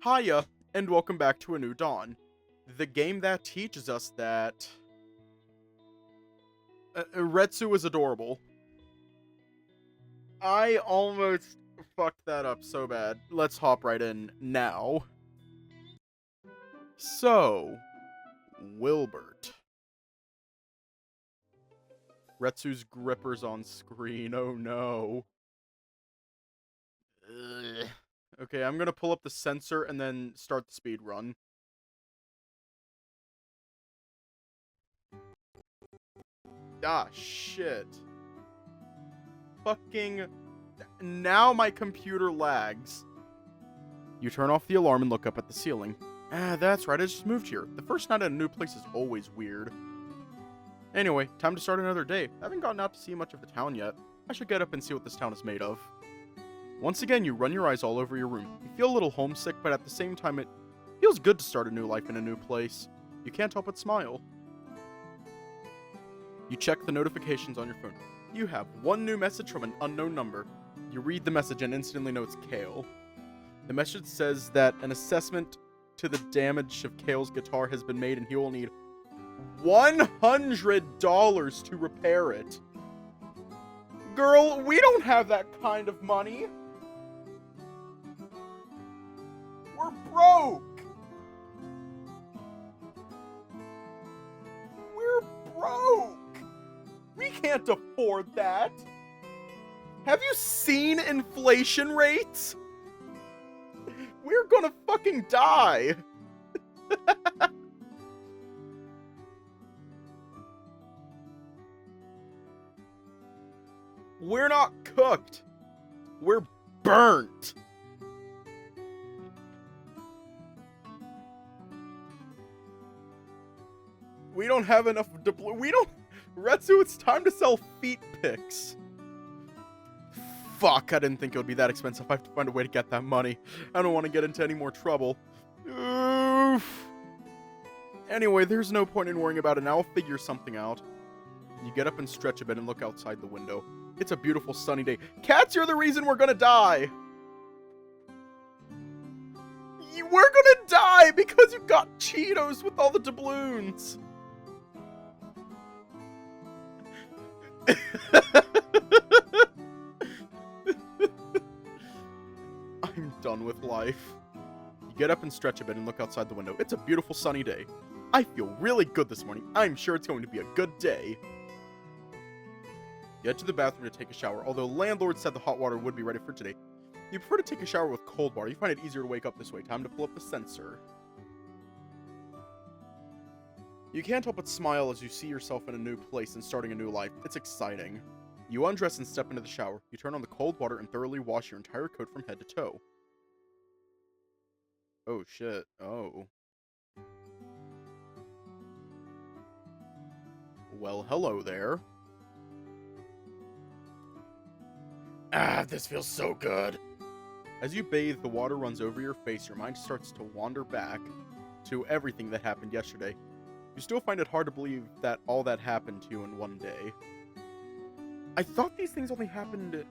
Hiya, and welcome back to A New Dawn, the game that teaches us that Retsu is adorable. I almost fucked that up so bad. Let's hop right in now. So, Wilbert. Retsu's gripper's on screen, oh no. Ugh. Okay, I'm gonna pull up the sensor and then start the speed run. Ah, shit. Fucking... Now my computer lags. You turn off the alarm and look up at the ceiling. Ah, that's right, I just moved here. The first night at a new place is always weird. Anyway, time to start another day. I haven't gotten out to see much of the town yet. I should get up and see what this town is made of. Once again, you run your eyes all over your room. You feel a little homesick, but at the same time, it feels good to start a new life in a new place. You can't help but smile. You check the notifications on your phone. You have one new message from an unknown number. You read the message and instantly know it's Kale. The message says that an assessment to the damage of Kale's guitar has been made and he will need $100 to repair it. Girl, we don't have that kind of money. We're broke. We're broke. We can't afford that. Have you seen inflation rates? We're gonna fucking die. We're not cooked. We're burnt. We don't have enough we don't... Retsu, it's time to sell feet pics. Fuck, I didn't think it would be that expensive. I have to find a way to get that money. I don't want to get into any more trouble. Oof. Anyway, there's no point in worrying about it now. I'll figure something out. You get up and stretch a bit and look outside the window. It's a beautiful sunny day. Cats, you're the reason we're gonna die! We're gonna die because you got Cheetos with all the doubloons! I'm done with life. You get up and stretch a bit and look outside the window. It's a beautiful sunny day. I feel really good this morning. I'm sure it's going to be a good day. You head to the bathroom to take a shower, although landlord said the hot water would be ready for today. You prefer to take a shower with cold water. You find it easier to wake up this way. Time to pull up the sensor. You can't help but smile as you see yourself in a new place and starting a new life. It's exciting. You undress and step into the shower. You turn on the cold water and thoroughly wash your entire coat from head to toe. Oh shit. Oh. Well, hello there. Ah, this feels so good. As you bathe, the water runs over your face. Your mind starts to wander back to everything that happened yesterday. You still find it hard to believe that all that happened to you in one day. I thought these things only happened...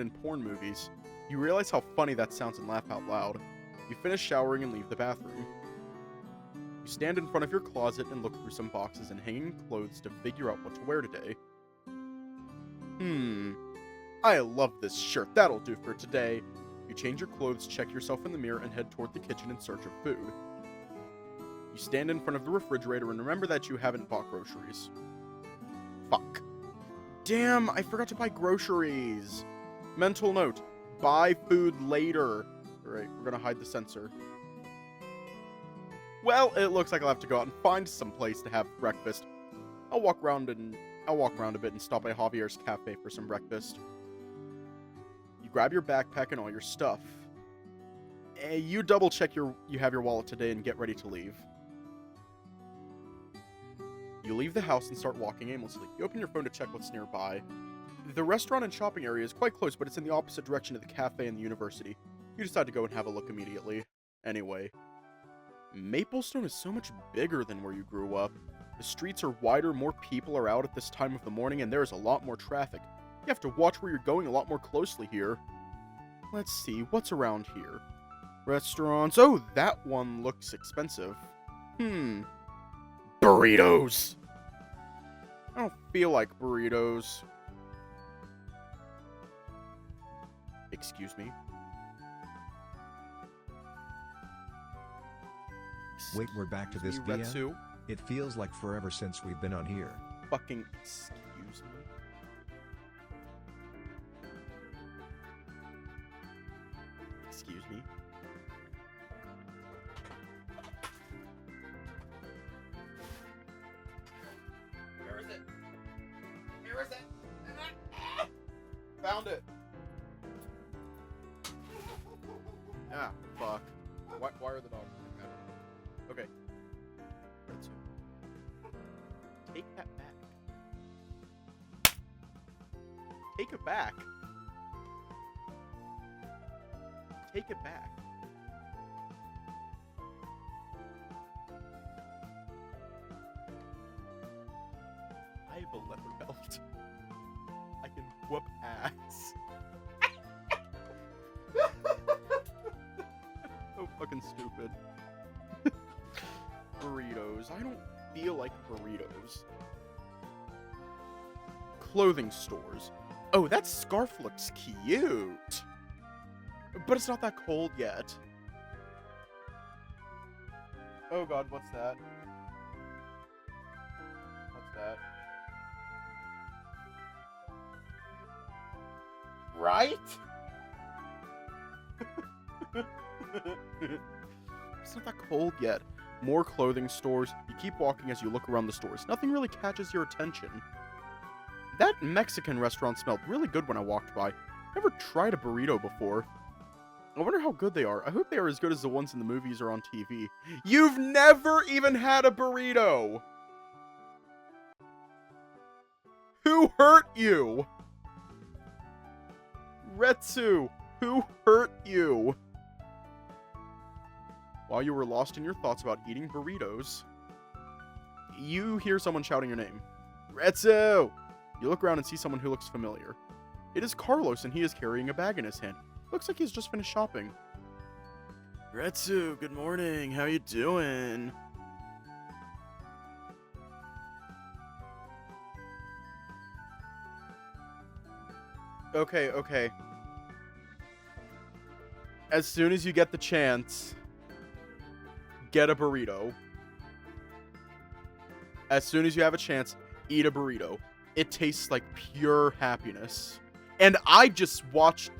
in porn movies. You realize how funny that sounds and laugh out loud. You finish showering and leave the bathroom. You stand in front of your closet and look through some boxes and hanging clothes to figure out what to wear today. I love this shirt. That'll do for today. You change your clothes, check yourself in the mirror, and head toward the kitchen in search of food. You stand in front of the refrigerator and remember that you haven't bought groceries. Fuck. Damn, I forgot to buy groceries. Mental note, buy food later. Alright, we're gonna hide the sensor. Well, it looks like I'll have to go out and find some place to have breakfast. I'll walk around a bit and stop by Javier's cafe for some breakfast. You grab your backpack and all your stuff. You double check you have your wallet today and get ready to leave. You leave the house and start walking aimlessly. You open your phone to check what's nearby. The restaurant and shopping area is quite close, but it's in the opposite direction of the cafe and the university. You decide to go and have a look immediately. Anyway, Maplestone is so much bigger than where you grew up. The streets are wider, more people are out at this time of the morning, and there is a lot more traffic. You have to watch where you're going a lot more closely here. Let's see, what's around here? Restaurants. Oh, that one looks expensive. Burritos! I don't feel like burritos. Excuse me? Wait, we're back to this Excuse me, via? Retsu? It feels like forever since we've been on here. Fucking excuse me? Excuse me? Where is it? Where is it? Found it! Ah, fuck. Why are the dogs doing that? Okay. Retsu. Take that back. Take it back. Take it back. I have a leather belt. I can whoop ass. So fucking stupid. Burritos. I don't feel like burritos. Clothing stores. Oh, that scarf looks cute. But it's not that cold yet. Oh god, what's that? What's that? Right? It's not that cold yet. More clothing stores. You keep walking as you look around the stores. Nothing really catches your attention. That Mexican restaurant smelled really good when I walked by. Never tried a burrito before. I wonder how good they are. I hope they are as good as the ones in the movies or on TV. You've never even had a burrito! Who hurt you? Retsu, who hurt you? While you were lost in your thoughts about eating burritos, you hear someone shouting your name. Retsu! You look around and see someone who looks familiar. It is Carlos, and he is carrying a bag in his hand. Looks like he's just finished shopping. Retsu, good morning. How you doing? Okay. As soon as you get the chance, get a burrito. As soon as you have a chance, eat a burrito. It tastes like pure happiness. And I just watched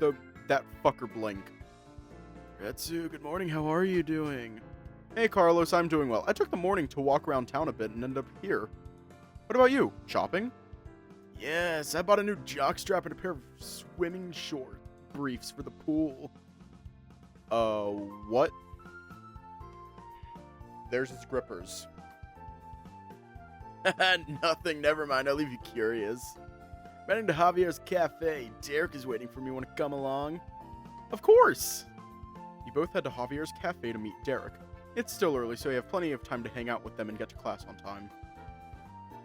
that fucker blink. Retsu, good morning. How are you doing? Hey, Carlos, I'm doing well. I took the morning to walk around town a bit and ended up here. What about you? Shopping? Yes, I bought a new jockstrap and a pair of swimming short briefs for the pool. What? There's his grippers. Nothing, never mind. I'll leave you curious. Running to Javier's Cafe. Derek is waiting for me. Want to come along? Of course! You both head to Javier's Cafe to meet Derek. It's still early, so you have plenty of time to hang out with them and get to class on time.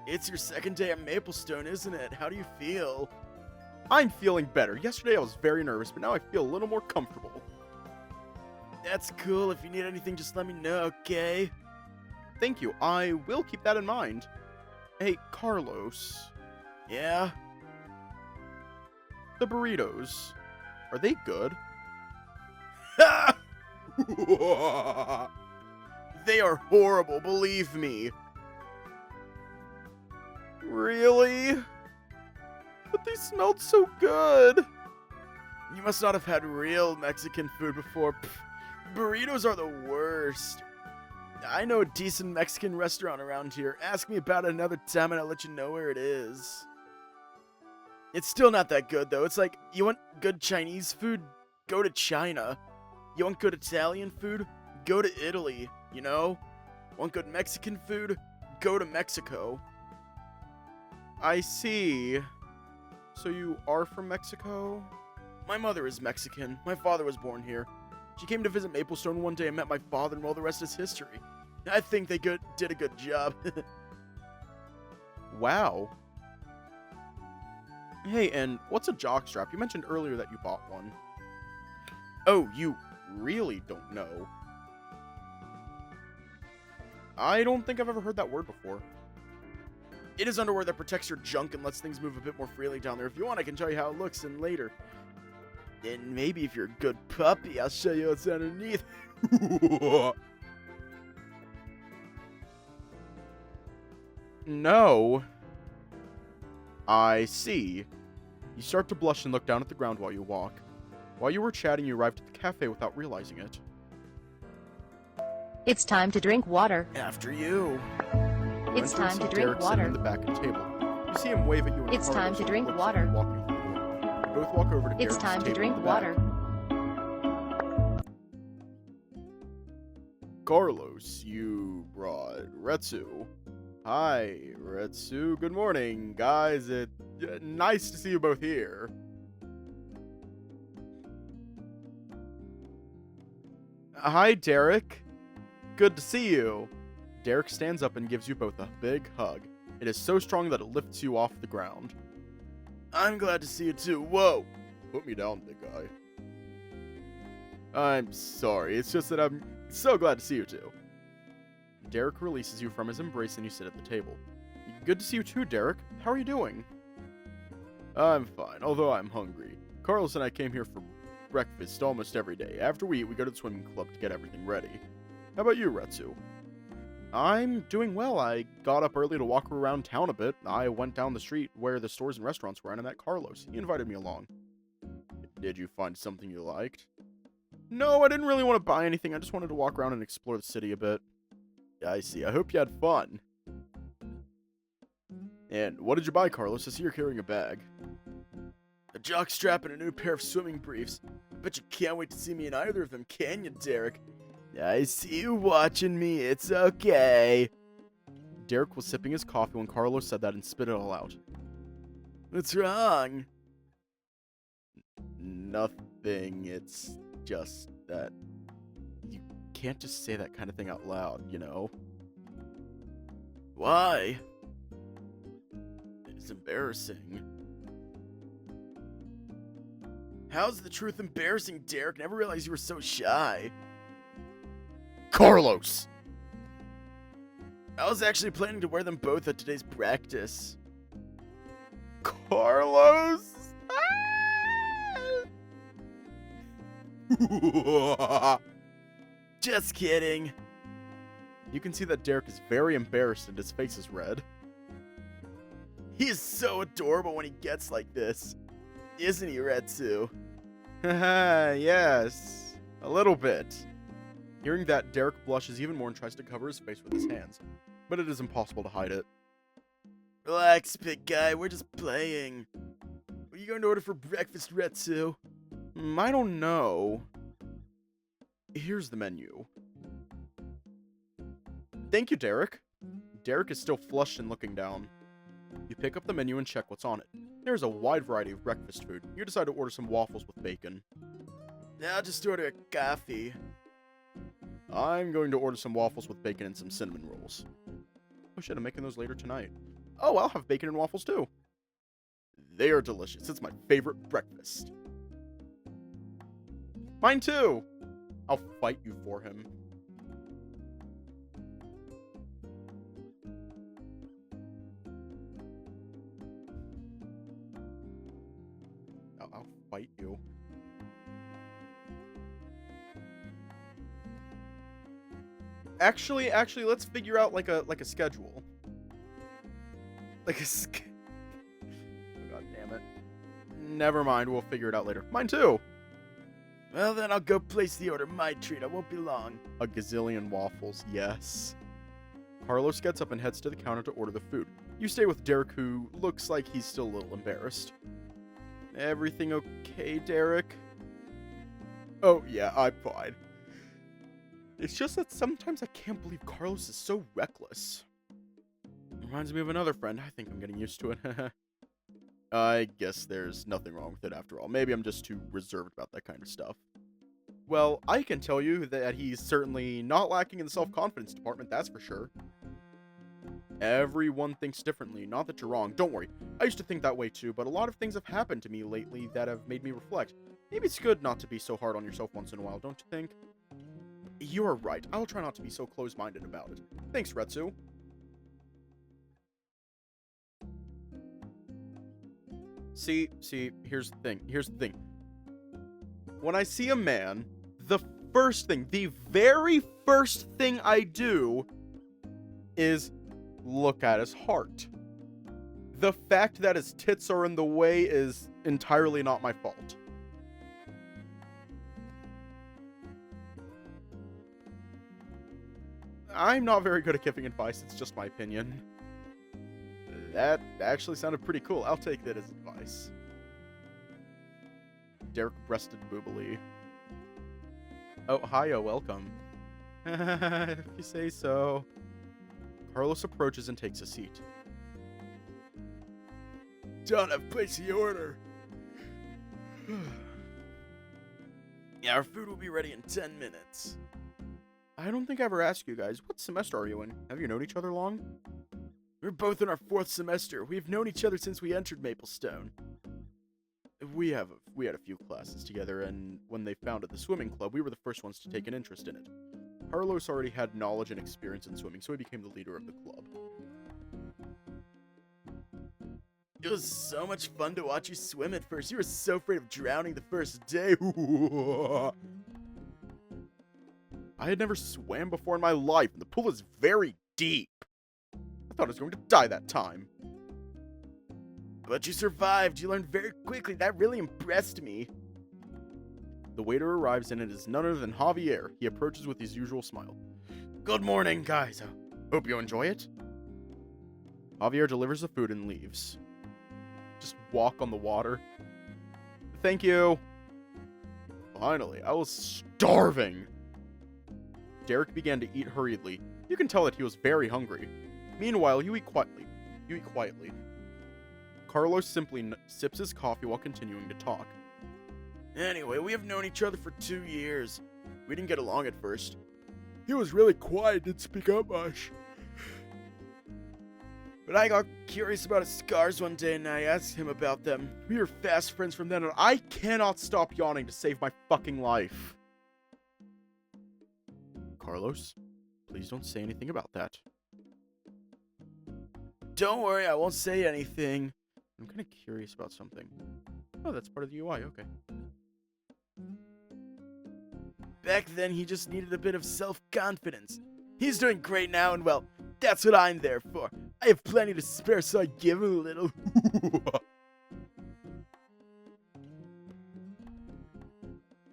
It's your second day at Maplestone, isn't it? How do you feel? I'm feeling better. Yesterday I was very nervous, but now I feel a little more comfortable. That's cool. If you need anything, just let me know, okay? Thank you. I will keep that in mind. Hey, Carlos. Yeah? The burritos. Are they good? They are horrible, believe me. Really? But they smelled so good. You must not have had real Mexican food before. Pff, burritos are the worst. I know a decent Mexican restaurant around here. Ask me about it another time and I'll let you know where it is. It's still not that good, though. It's like, you want good Chinese food? Go to China. You want good Italian food? Go to Italy, you know? Want good Mexican food? Go to Mexico. I see. So you are from Mexico? My mother is Mexican. My father was born here. She came to visit Maplestone one day and met my father, and well, the rest is history. I think they did a good job. Wow. Hey, and what's a jockstrap? You mentioned earlier that you bought one. Oh, you really don't know. I don't think I've ever heard that word before. It is underwear that protects your junk and lets things move a bit more freely down there. If you want, I can show you how it looks in later. And maybe if you're a good puppy, I'll show you what's underneath. No. I see. You start to blush and look down at the ground while you walk. While you were chatting, you arrived at the cafe without realizing it. It's time to drink water. After you. It's time to drink Derek water. sitting in the back of the table. You see him wave at you. And It's time to Carlos drink looks water. at you walking through the door. You both walk over to It's Derek's time to table drink in the back. water. Carlos, you brought Retsu. Hi, Retsu. Good morning, guys. It's nice to see you both here. Hi, Derek. Good to see you. Derek stands up and gives you both a big hug. It is so strong that it lifts you off the ground. I'm glad to see you too. Whoa. Put me down, big guy. I'm sorry. It's just that I'm so glad to see you too. Derek releases you from his embrace and you sit at the table. Good to see you too, Derek. How are you doing? I'm fine, although I'm hungry. Carlos and I came here for breakfast almost every day. After we eat, we go to the swimming club to get everything ready. How about you, Retsu? I'm doing well. I got up early to walk around town a bit. I went down the street where the stores and restaurants were, and I met Carlos. He invited me along. Did you find something you liked? No, I didn't really want to buy anything. I just wanted to walk around and explore the city a bit. I see. I hope you had fun. And what did you buy, Carlos? I see you're carrying a bag. A jockstrap and a new pair of swimming briefs. But you can't wait to see me in either of them, can you, Derek? I see you watching me. It's okay. Derek was sipping his coffee when Carlos said that and spit it all out. What's wrong? Nothing. It's just that you can't just say that kind of thing out loud, you know? Why? It's embarrassing. How's the truth embarrassing, Derek? Never realized you were so shy. Carlos! I was actually planning to wear them both at today's practice. Carlos? Ah! Just kidding. You can see that Derek is very embarrassed and his face is red. He is so adorable when he gets like this. Isn't he, Retsu? Haha, yes. A little bit. Hearing that, Derek blushes even more and tries to cover his face with his hands. But it is impossible to hide it. Relax, big guy. We're just playing. What are you going to order for breakfast, Retsu? I don't know. Here's the menu. Thank you, Derek. Derek is still flushed and looking down. You pick up the menu and check what's on it. There's a wide variety of breakfast food. You decide to order some waffles with bacon. I'll just order a coffee. I'm going to order some waffles with bacon and some cinnamon rolls. Oh shit, I'm making those later tonight. Oh, I'll have bacon and waffles too. They are delicious. It's my favorite breakfast. Mine too. I'll fight you for him. I'll fight you. Actually, let's figure out like a schedule. Oh, God damn it. Never mind, we'll figure it out later. Mine too. Well, then I'll go place the order. My treat. I won't be long. A gazillion waffles. Yes. Carlos gets up and heads to the counter to order the food. You stay with Derek, who looks like he's still a little embarrassed. Everything okay, Derek? Oh, yeah, I'm fine. It's just that sometimes I can't believe Carlos is so reckless. Reminds me of another friend. I think I'm getting used to it. I guess there's nothing wrong with it after all. Maybe I'm just too reserved about that kind of stuff. Well, I can tell you that he's certainly not lacking in the self-confidence department, that's for sure. Everyone thinks differently. Not that you're wrong. Don't worry. I used to think that way too, but a lot of things have happened to me lately that have made me reflect. Maybe it's good not to be so hard on yourself once in a while, don't you think? You're right. I'll try not to be so close-minded about it. Thanks, Retsu. See, here's the thing. When I see a man, the very first thing I do is look at his heart. The fact that his tits are in the way is entirely not my fault. I'm not very good at giving advice, it's just my opinion. That actually sounded pretty cool. I'll take that as advice. Derek breasted boobily. Oh, hiya, welcome. If you say so. Carlos approaches and takes a seat. John, I've placed the order. Yeah, our food will be ready in 10 minutes. I don't think I ever asked you guys, what semester are you in? Have you known each other long? We're both in our 4th semester. We've known each other since we entered Maplestone. We had a few classes together, and when they founded the swimming club, we were the first ones to take an interest in it. Carlos already had knowledge and experience in swimming, so he became the leader of the club. It was so much fun to watch you swim at first. You were so afraid of drowning the first day. I had never swam before in my life, and the pool is very deep. I thought I was going to die that time. But you survived. You learned very quickly. That really impressed me. The waiter arrives, and it is none other than Javier. He approaches with his usual smile. Good morning, guys. Hope you enjoy it. Javier delivers the food and leaves. Just walk on the water. Thank you. Finally, I was starving. Derek began to eat hurriedly. You can tell that he was very hungry. Meanwhile, you eat quietly. Carlos simply sips his coffee while continuing to talk. Anyway, we have known each other for 2 years. We didn't get along at first. He was really quiet, didn't speak up much. But I got curious about his scars one day and I asked him about them. We were fast friends from then on. I cannot stop yawning to save my fucking life. Carlos, please don't say anything about that. Don't worry, I won't say anything. I'm kind of curious about something. Oh, that's part of the UI, okay. Back then, he just needed a bit of self-confidence. He's doing great now, and well, that's what I'm there for. I have plenty to spare, so I give him a little.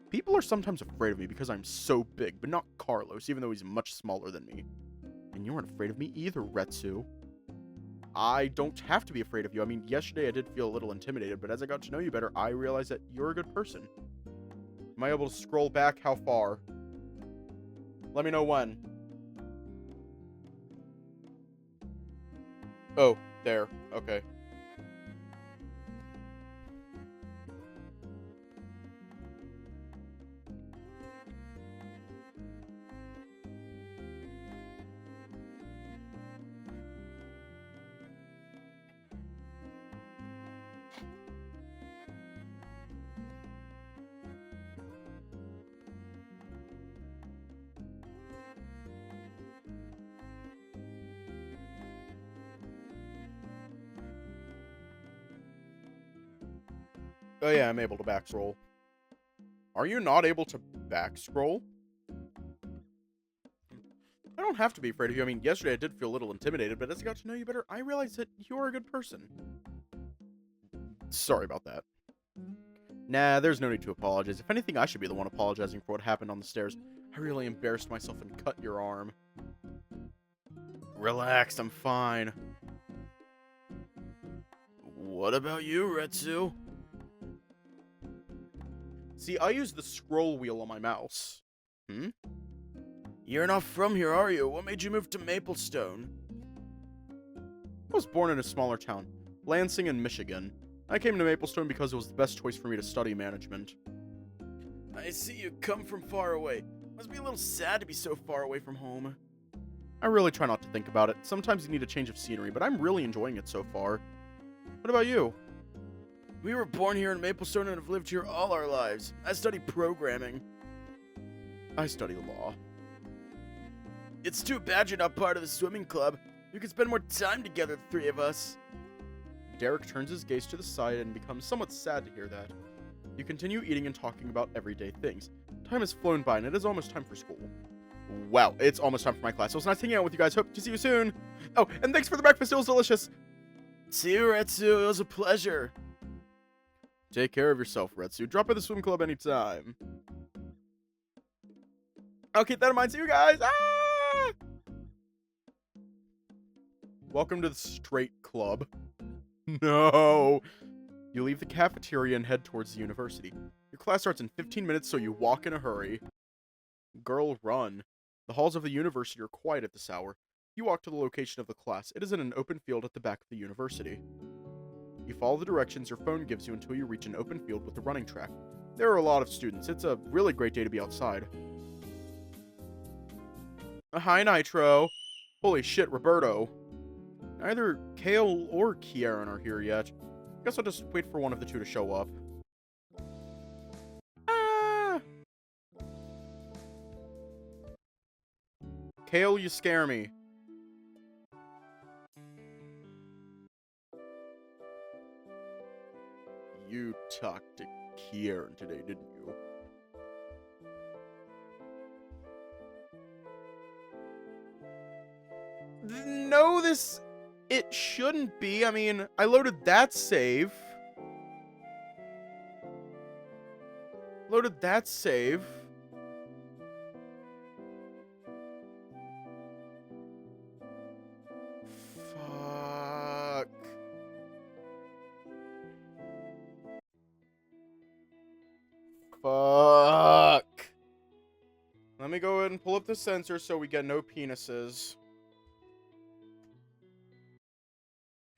People are sometimes afraid of me because I'm so big, but not Carlos, even though he's much smaller than me. And you weren't afraid of me either, Retsu. I don't have to be afraid of you. I mean, yesterday I did feel a little intimidated, but as I got to know you better, I realized that you're a good person. Am I able to scroll back how far? Let me know when. Oh, there. Okay. Oh yeah, I'm able to back scroll. Are you not able to back scroll? I don't have to be afraid of you. I mean, yesterday I did feel a little intimidated, but as I got to know you better, I realized that you're a good person. Sorry about that. Nah, there's no need to apologize. If anything, I should be the one apologizing for what happened on the stairs. I really embarrassed myself and cut your arm. Relax, I'm fine. What about you, Retsu? See, I use the scroll wheel on my mouse. You're not from here, are you? What made you move to Maplestone? I was born in a smaller town, Lansing in Michigan. I came to Maplestone because it was the best choice for me to study management. I see you come from far away. Must be a little sad to be so far away from home. I really try not to think about it. Sometimes you need a change of scenery, but I'm really enjoying it so far. What about you? We were born here in Maplestone and have lived here all our lives. I study programming. I study law. It's too bad you're not part of the swimming club. We could spend more time together, the three of us. Derek turns his gaze to the side and becomes somewhat sad to hear that. You continue eating and talking about everyday things. Time has flown by and it is almost time for school. Wow, it's almost time for my class. So it's nice hanging out with you guys. Hope to see you soon. Oh, and thanks for the breakfast. It was delicious. See you, Retsu. It was a pleasure. Take care of yourself, Retsu. Drop by the swim club anytime. I'll keep that in mind. See you guys. Ah! Welcome to the straight club. No. You leave the cafeteria and head towards the university. Your class starts in 15 minutes, so you walk in a hurry. Girl, run. The halls of the university are quiet at this hour. You walk to the location of the class. It is in an open field at the back of the university. You follow the directions your phone gives you until you reach an open field with a running track. There are a lot of students. It's a really great day to be outside. Hi, Nitro. Holy shit, Roberto. Neither Kale or Kieran are here yet. Guess I'll just wait for one of the two to show up. Ah! Kale, you scare me. You talked to Kieran today, didn't you? No, it shouldn't be. I mean, I loaded that save. Loaded that save. Fuck. Fuck. Let me go ahead and pull up the sensor so we get no penises.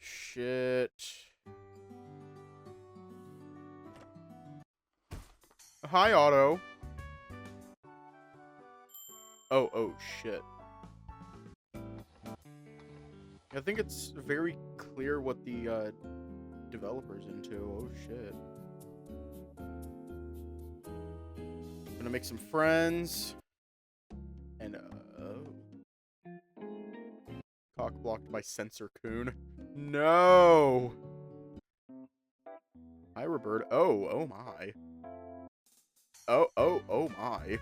Shit. Hi, Otto. Oh, shit. I think it's very clear what the, developer's into. Oh, shit. Gonna make some friends. And, cock blocked by Sensor Coon. No! Hi, Roberta. Oh my. Oh my.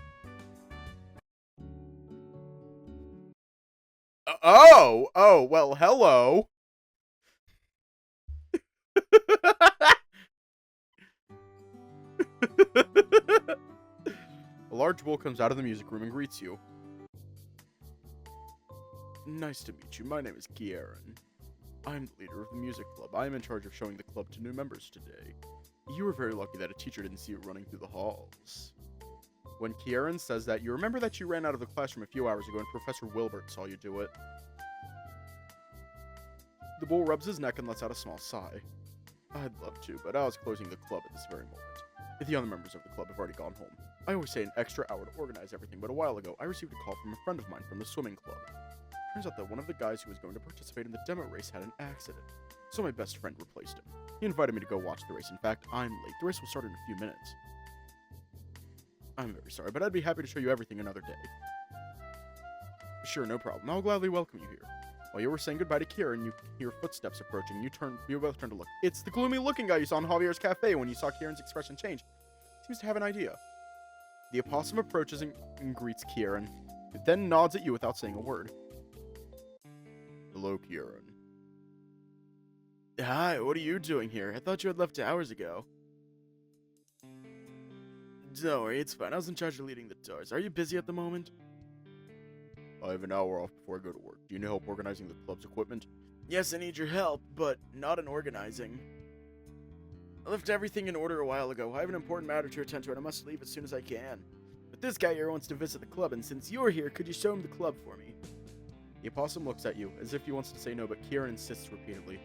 Oh, well, hello. A large bull comes out of the music room and greets you. Nice to meet you. My name is Kieran. I'm the leader of the music club. I am in charge of showing the club to new members today. You were very lucky that a teacher didn't see you running through the halls. When Kieran says that, you remember that you ran out of the classroom a few hours ago and Professor Wilbert saw you do it. The bull rubs his neck and lets out a small sigh. I'd love to, but I was closing the club at this very moment. The other members of the club have already gone home. I always say an extra hour to organize everything, but a while ago, I received a call from a friend of mine from the swimming club. Turns out that one of the guys who was going to participate in the demo race had an accident, so my best friend replaced him. He invited me to go watch the race. In fact, I'm late. The race will start in a few minutes. I'm very sorry, but I'd be happy to show you everything another day. Sure, no problem. I'll gladly welcome you here. While you were saying goodbye to Kieran, you hear footsteps approaching. You both turn to look. It's the gloomy-looking guy you saw in Javier's cafe. When you saw Kieran's expression change, seems to have an idea. The opossum approaches and greets Kieran. It then nods at you without saying a word. Hello, Kieran. Hi, what are you doing here? I thought you had left hours ago. Don't worry, it's fine. I was in charge of leading the tours. Are you busy at the moment? I have an hour off before I go to work. Do you need help organizing the club's equipment? Yes, I need your help, but not in organizing. I left everything in order a while ago. I have an important matter to attend to, and I must leave as soon as I can. But this guy here wants to visit the club, and since you're here, could you show him the club for me? The opossum looks at you, as if he wants to say no, but Kieran insists repeatedly.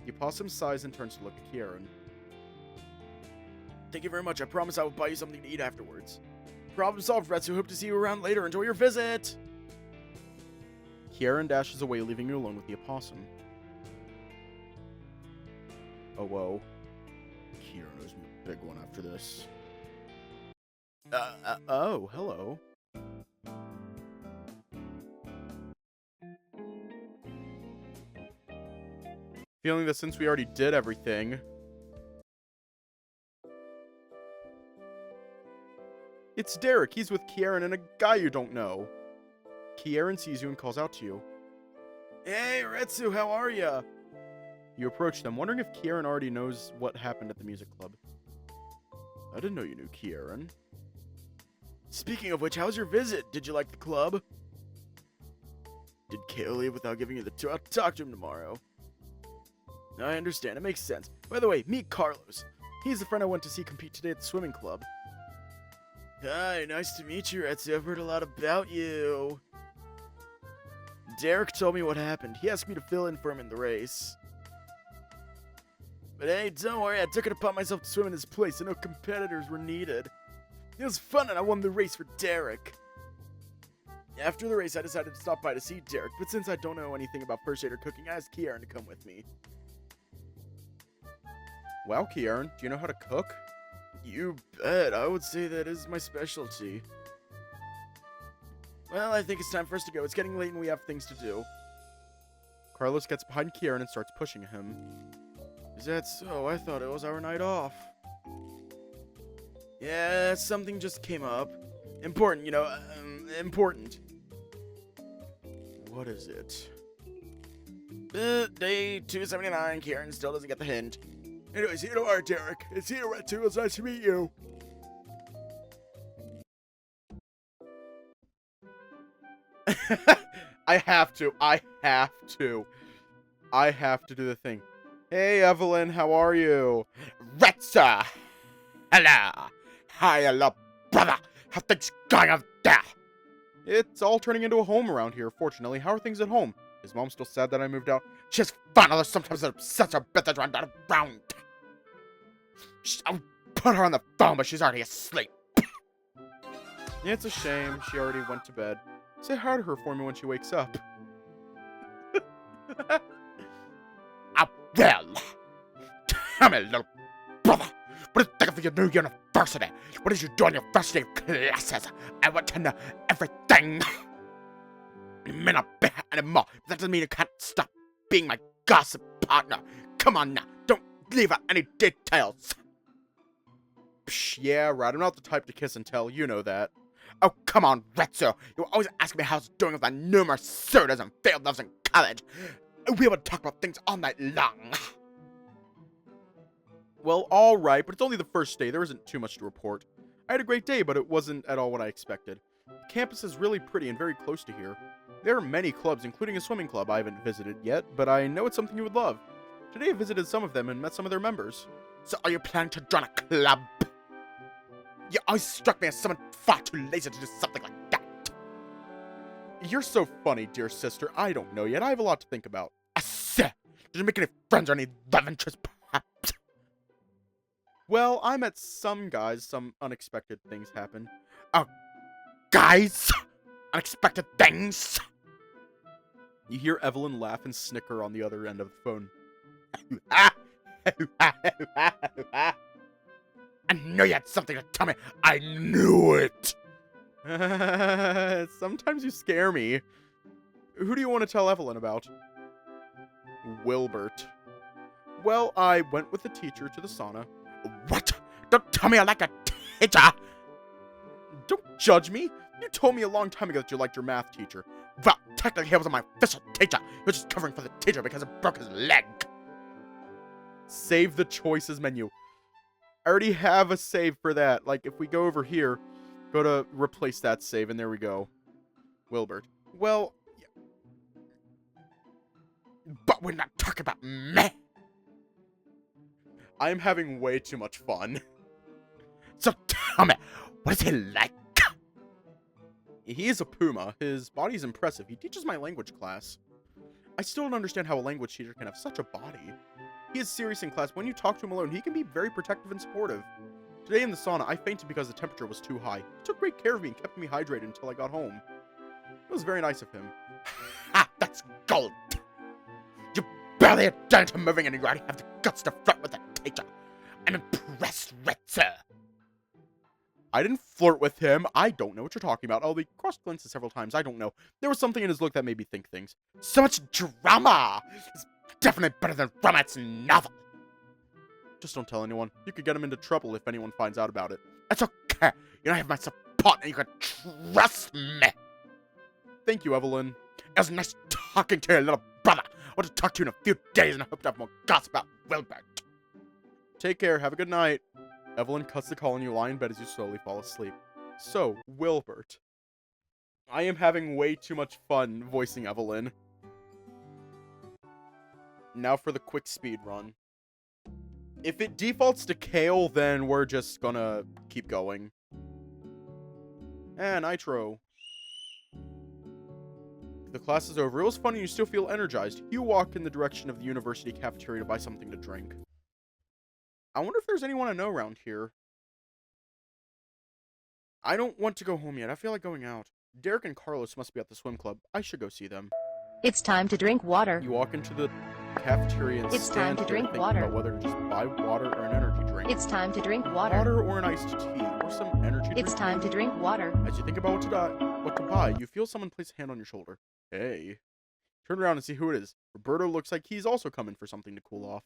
The opossum sighs and turns to look at Kieran. Thank you very much. I promise I will buy you something to eat afterwards. Problem solved, Retsu. Hope to see you around later. Enjoy your visit! Kieran dashes away, leaving you alone with the opossum. Oh, whoa. Kieran owes me a big one after this. Oh, hello. Feeling that since we already did everything... It's Derek. He's with Kieran and a guy you don't know. Kieran sees you and calls out to you. Hey, Retsu, how are ya? You approach them, wondering if Kieran already knows what happened at the music club. I didn't know you knew Kieran. Speaking of which, how's your visit? Did you like the club? Did Kale leave without giving you the tour? I'll talk to him tomorrow. I understand. It makes sense. By the way, meet Carlos. He's the friend I went to see compete today at the swimming club. Hi, nice to meet you, Retsu. I've heard a lot about you. Derek told me what happened. He asked me to fill in for him in the race. But hey, don't worry, I took it upon myself to swim in his place, so no competitors were needed. It was fun, and I won the race for Derek. After the race, I decided to stop by to see Derek, but since I don't know anything about first aid or cooking, I asked Kieran to come with me. Wow, Kieran, do you know how to cook? You bet. I would say that is my specialty. Well, I think it's time for us to go. It's getting late and we have things to do. Carlos gets behind Kieran and starts pushing him. Is that so? I thought it was our night off. Yeah, something just came up. Important, you know, important. What is it? Day 279, Kieran still doesn't get the hint. Anyways, here you are, Derek. It's here, Retsu. It's nice to meet you. I have to do the thing. Hey, Evelyn, how are you? Retsa! Hello! Hello, brother! How things going out there? It's all turning into a home around here, fortunately. How are things at home? Is Mom still sad that I moved out? She's fun, although sometimes it upsets her a bit that run down around. I'll put her on the phone, but she's already asleep. Yeah, it's a shame. She already went to bed. Say hi to her for me when she wakes up. I will. Tell me, little brother, what do you think of your new university? What did you do in your first day of classes? I want to know everything. You may not be here anymore, but that doesn't mean you can't stop being my gossip partner. Come on now, don't leave out any details. Psh, yeah, right. I'm not the type to kiss and tell. You know that. Oh, come on, Retsu. You always ask me how it's doing with my numerous suitors and failed loves in college. We would talk about things all night long. Well, alright, but it's only the first day. There isn't too much to report. I had a great day, but it wasn't at all what I expected. The campus is really pretty and very close to here. There are many clubs, including a swimming club I haven't visited yet, but I know it's something you would love. Today I visited some of them and met some of their members. So are you planning to join a club? You always struck me as someone far too lazy to do something like that. You're so funny, dear sister. I don't know yet. I have a lot to think about. I said, did you make any friends or any love interests, perhaps? Well, I met some guys. Some unexpected things happened. Oh, guys? Unexpected things? You hear Evelyn laugh and snicker on the other end of the phone. I knew you had something to tell me. I knew it. Sometimes you scare me. Who do you want to tell Evelyn about? Wilbert. Well, I went with the teacher to the sauna. What? Don't tell me I like a teacher. Don't judge me. You told me a long time ago that you liked your math teacher. Well, technically he wasn't my official teacher. He was just covering for the teacher because he broke his leg. Save the choices menu. I already have a save for that. Like, if we go over here, go to replace that save, and there we go. Wilbert. Well, yeah. But we're not talking about me. I'm having way too much fun. So tell me, what is he like? He is a puma. His body's impressive. He teaches my language class. I still don't understand how a language teacher can have such a body. He is serious in class. When you talk to him alone, he can be very protective and supportive. Today in the sauna, I fainted because the temperature was too high. He took great care of me and kept me hydrated until I got home. It was very nice of him. Ha! it's gold. You barely had done to moving and you already have the guts to flirt with a teacher. I'm impressed, Red Sir. I didn't flirt with him. I don't know what you're talking about. Oh, we crossed glances several times. I don't know. There was something in his look that made me think things. So much drama! It's definitely better than romance novel. Just don't tell anyone. You could get him into trouble if anyone finds out about it. It's okay. You don't have my support and you can trust me. Thank you, Evelyn. It was nice talking to your little brother. I want to talk to you in a few days and I hope to have more gossip about Wilbert. Take care. Have a good night. Evelyn cuts the call and you lie in bed as you slowly fall asleep. So, Wilbert. I am having way too much fun voicing Evelyn. Now for the quick speed run. If it defaults to Kale, then we're just gonna keep going. Nitro. The class is over. It was fun and you still feel energized. You walk in the direction of the university cafeteria to buy something to drink. I wonder if there's anyone I know around here. I don't want to go home yet. I feel like going out. Derek and Carlos must be at the swim club. I should go see them. It's time to drink water. You walk into the cafeteria and It's stand time to there drink thinking water. about whether to just buy water or an energy drink. It's time to drink water. Water or an iced tea or some energy drink. It's time to drink water. As you think about what to buy, you feel someone place a hand on your shoulder. Hey. Turn around and see who it is. Roberto looks like he's also coming for something to cool off.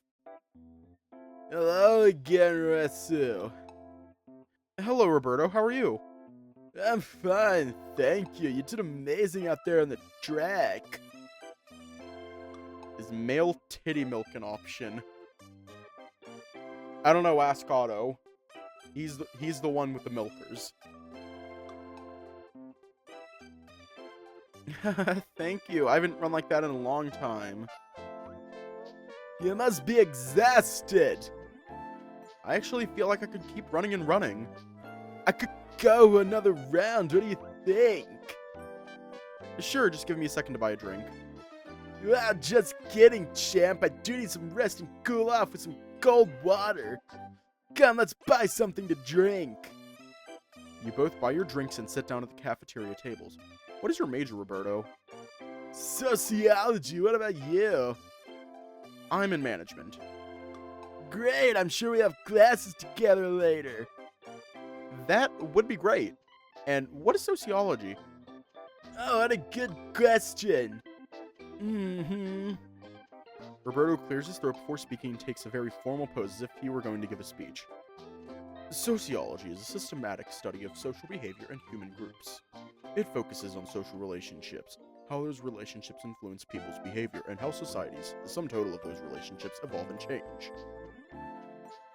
Hello again, Rasu. Hello, Roberto. How are you? I'm fine, thank you. You did amazing out there on the track. Is male titty milk an option? I don't know, ask Otto. He's the one with the milkers. Thank you. I haven't run like that in a long time. You must be exhausted. I actually feel like I could keep running and running. I could go another round. What do you think? Sure, just give me a second to buy a drink. Well, just kidding, champ. I do need some rest and cool off with some cold water. Come, let's buy something to drink. You both buy your drinks and sit down at the cafeteria tables. What is your major, Roberto? Sociology. What about you? I'm in management. Great. I'm sure we have classes together later. That would be great. And what is sociology? Oh, what a good question. Roberto clears his throat before speaking and takes a very formal pose as if he were going to give a speech. Sociology is a systematic study of social behavior and human groups. It focuses on social relationships, how those relationships influence people's behavior, and how societies, the sum total of those relationships, evolve and change.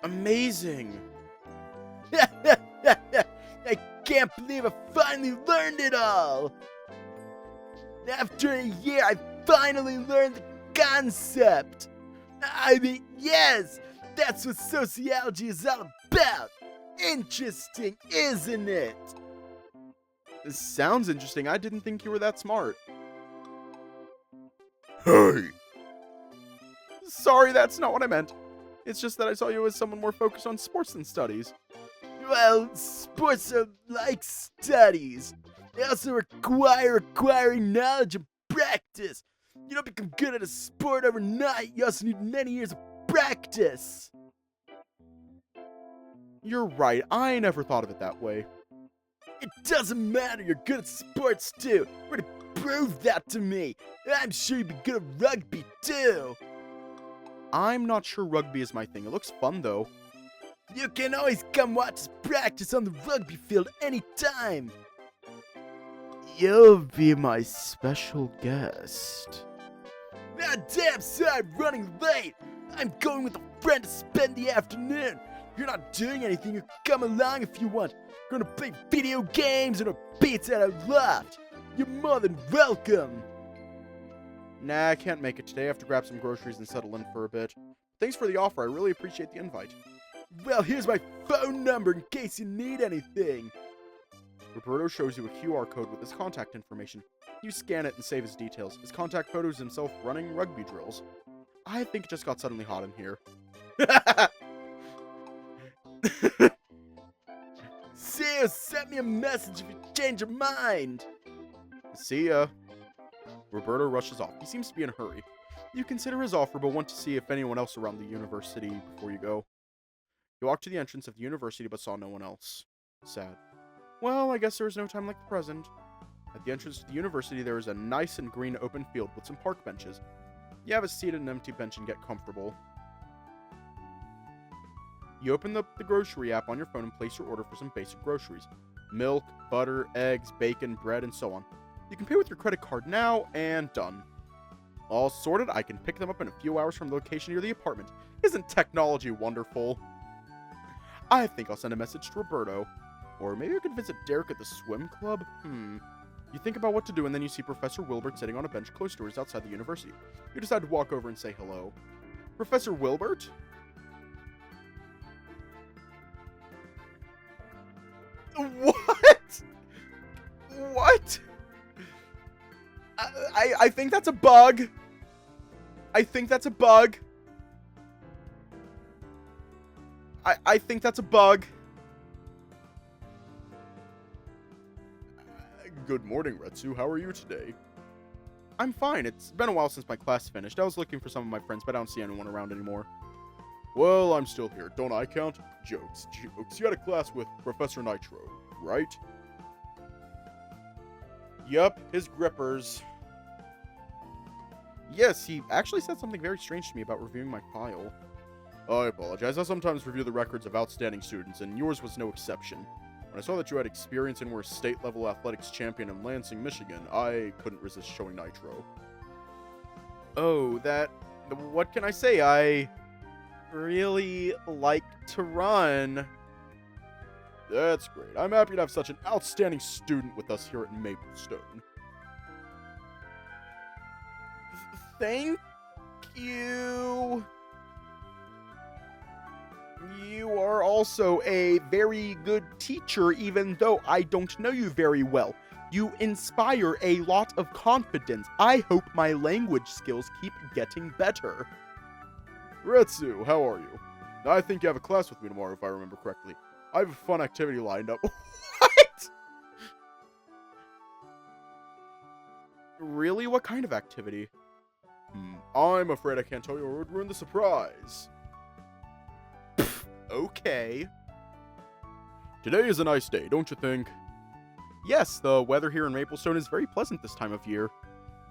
Amazing! I can't believe I finally learned it all! After a year, I finally learned the concept! I mean, yes! That's what sociology is all about! Interesting, isn't it? This sounds interesting. I didn't think you were that smart. Hey! Sorry, that's not what I meant. It's just that I saw you as someone more focused on sports than studies. Well, sports are like studies. They also require acquiring knowledge and practice. You don't become good at a sport overnight. You also need many years of practice. You're right. I never thought of it that way. It doesn't matter. You're good at sports too. You're to prove that to me. I'm sure you'd be good at rugby too. I'm not sure rugby is my thing. It looks fun though. You can always come watch us practice on the rugby field anytime. You'll be my special guest. Ah, damn, sorry, I'm running late. I'm going with a friend to spend the afternoon. You're not doing anything. You come along if you want. We're gonna play video games and a pizza at our loft. You're more than welcome. Nah, I can't make it today. I have to grab some groceries and settle in for a bit. Thanks for the offer. I really appreciate the invite. Well, here's my phone number in case you need anything. Roberto shows you a QR code with his contact information. You scan it and save his details. His contact photos himself running rugby drills. I think it just got suddenly hot in here. See you. Send me a message if you change your mind. See ya. Roberto rushes off. He seems to be in a hurry. You consider his offer, but want to see if anyone else around the university before you go. You walk to the entrance of the university, but saw no one else. Sad. Well, I guess there is no time like the present. At the entrance to the university, there is a nice and green open field with some park benches. You have a seat at an empty bench and get comfortable. You open the grocery app on your phone and place your order for some basic groceries. Milk, butter, eggs, bacon, bread, and so on. You can pay with your credit card now, and done. All sorted, I can pick them up in a few hours from the location near the apartment. Isn't technology wonderful? I think I'll send a message to Roberto. Or maybe I could visit Derek at the swim club? You think about what to do, and then you see Professor Wilbert sitting on a bench close to us outside the university. You decide to walk over and say hello. Professor Wilbert? What? What? I think that's a bug. I think that's a bug. I think that's a bug. Good morning, Retsu. How are you today? I'm fine. It's been a while since my class finished. I was looking for some of my friends, but I don't see anyone around anymore. Well, I'm still here. Don't I count? Jokes. You had a class with Professor Nitro, right? Yup, his grippers. Yes, he actually said something very strange to me about reviewing my file. I apologize. I sometimes review the records of outstanding students, and yours was no exception. When I saw that you had experience and were a state-level athletics champion in Lansing, Michigan, I couldn't resist showing Nitro. Oh, what can I say? I really like to run. That's great. I'm happy to have such an outstanding student with us here at Maplestone. Thank you. You are also a very good teacher, even though I don't know you very well. You inspire a lot of confidence. I hope my language skills keep getting better. Retsu, how are you? I think you have a class with me tomorrow, if I remember correctly. I have a fun activity lined up. What? Really? What kind of activity? I'm afraid I can't tell you or it would ruin the surprise. Okay. Today is a nice day, don't you think? Yes, the weather here in Maplestone is very pleasant this time of year.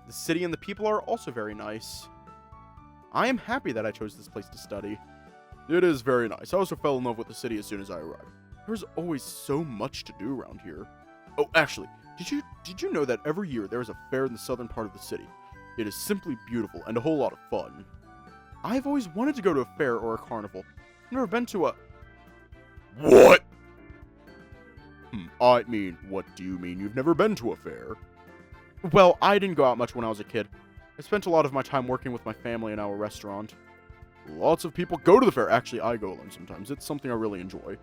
The city and the people are also very nice. I am happy that I chose this place to study. It is very nice. I also fell in love with the city as soon as I arrived. There's always so much to do around here. Oh, actually, did you know that every year there is a fair in the southern part of the city? It is simply beautiful and a whole lot of fun. I've always wanted to go to a fair or a carnival. I've never been to a... What? I mean, what do you mean you've never been to a fair? Well, I didn't go out much when I was a kid. I spent a lot of my time working with my family in our restaurant. Lots of people go to the fair. Actually, I go alone sometimes. It's something I really enjoy.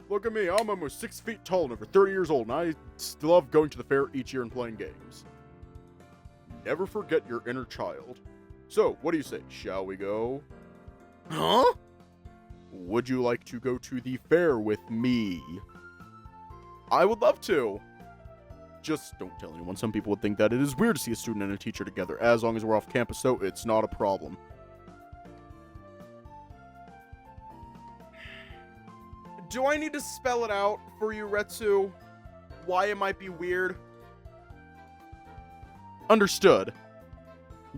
Look at me. I'm almost 6 feet tall and over 30 years old, and I still love going to the fair each year and playing games. Never forget your inner child. So, what do you say? Shall we go? Huh? Would you like to go to the fair with me? I would love to. Just don't tell anyone. Some people would think that it is weird to see a student and a teacher together. As long as we're off campus, so it's not a problem. Do I need to spell it out for you, Retsu? Why it might be weird? Understood.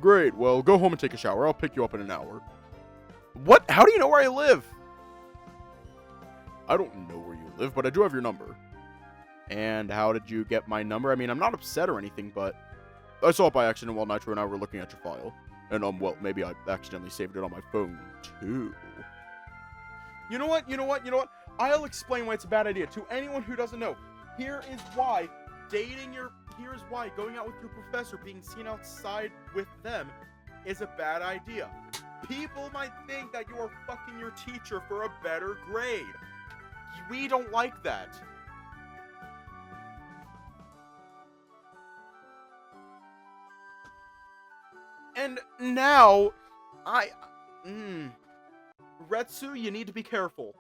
Great, well, go home and take a shower. I'll pick you up in an hour. What? How do you know where I live? I don't know where you live, but I do have your number. And how did you get my number? I mean, I'm not upset or anything, but I saw it by accident while Nitro and I were looking at your file. And, well, maybe I accidentally saved it on my phone, too. You know what? I'll explain why it's a bad idea to anyone who doesn't know. Here is why going out with your professor, being seen outside with them, is a bad idea. People might think that you are fucking your teacher for a better grade. We don't like that. And now, Retsu, you need to be careful.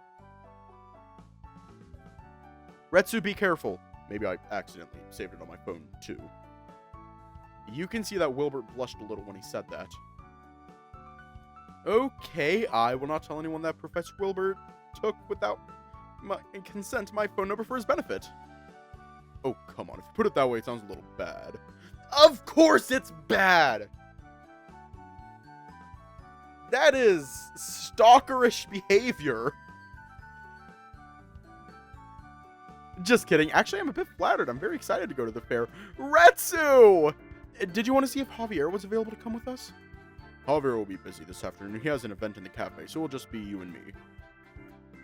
Retsu, be careful. Maybe I accidentally saved it on my phone, too. You can see that Wilbert blushed a little when he said that. Okay, I will not tell anyone that Professor Wilbert took without my consent my phone number for his benefit. Oh, come on. If you put it that way, it sounds a little bad. Of course it's bad! That is stalkerish behavior. Just kidding. Actually, I'm a bit flattered. I'm very excited to go to the fair. Retsu! Did you want to see if Javier was available to come with us? Javier will be busy this afternoon. He has an event in the cafe, so it'll just be you and me.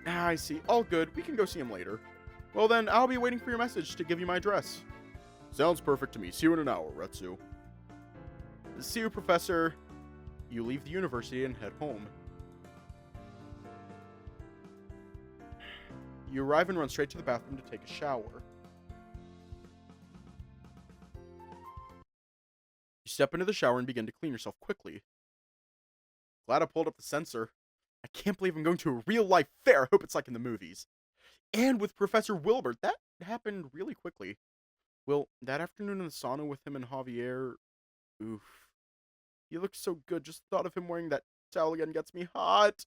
Ah, I see. All good. We can go see him later. Well then, I'll be waiting for your message to give you my address. Sounds perfect to me. See you in an hour, Retsu. See you, Professor. You leave the university and head home. You arrive and run straight to the bathroom to take a shower. You step into the shower and begin to clean yourself quickly. Glad I pulled up the sensor. I can't believe I'm going to a real-life fair. I hope it's like in the movies. And with Professor Wilbert, that happened really quickly. Well, that afternoon in the sauna with him and Javier, oof. He looked so good. Just thought of him wearing that towel again gets me hot.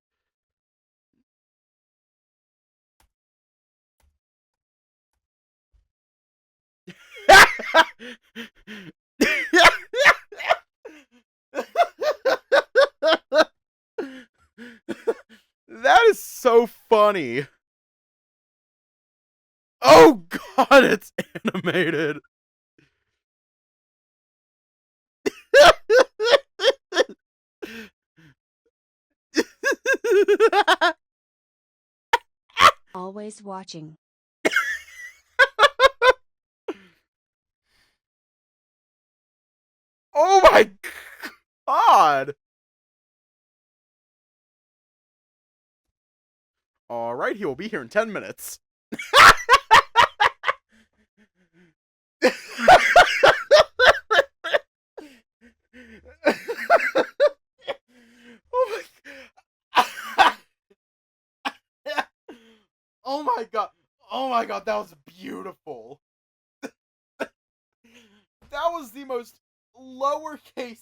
That is so funny. Oh god, it's animated. Always watching. Oh my god! Alright, he will be here in 10 minutes. Oh my Oh my god. Oh my god, that was beautiful. That was the most lowercase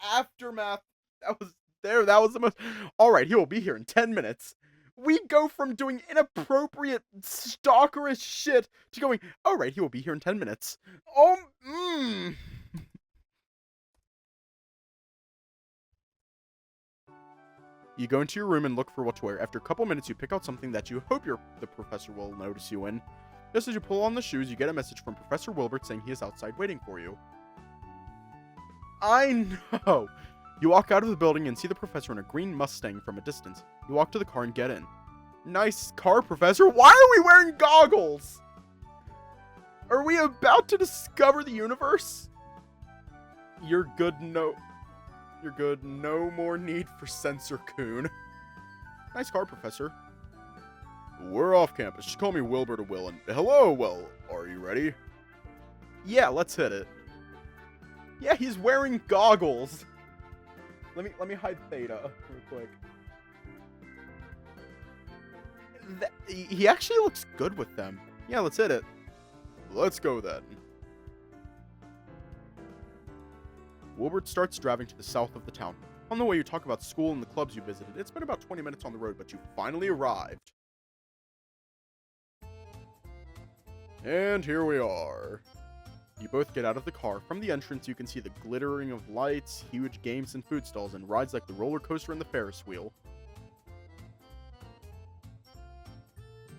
aftermath that was there. That was the most. Alright, he will be here in 10 minutes. We go from doing inappropriate, stalkerish shit to going, alright, he will be here in 10 minutes. You go into your room and look for what to wear. After a couple minutes, you pick out something that you hope the professor will notice you in. Just as you pull on the shoes, you get a message from Professor Wilbert saying he is outside waiting for you. I know! You walk out of the building and see the professor in a green Mustang from a distance. You walk to the car and get in. Nice car, Professor. Why are we wearing goggles? Are we about to discover the universe? You're good, no more need for Sensor Coon. Nice car, Professor. We're off campus. Just call me Wilbert or Will. And hello, well, are you ready? Yeah, let's hit it. Yeah, he's wearing goggles. Let me hide Theta real quick. He actually looks good with them. Yeah, let's hit it. Let's go then. Wilbert starts driving to the south of the town. On the way, you talk about school and the clubs you visited. It's been about 20 minutes on the road, but you finally arrived. And here we are. You both get out of the car. From the entrance, you can see the glittering of lights, huge games and food stalls, and rides like the roller coaster and the Ferris wheel.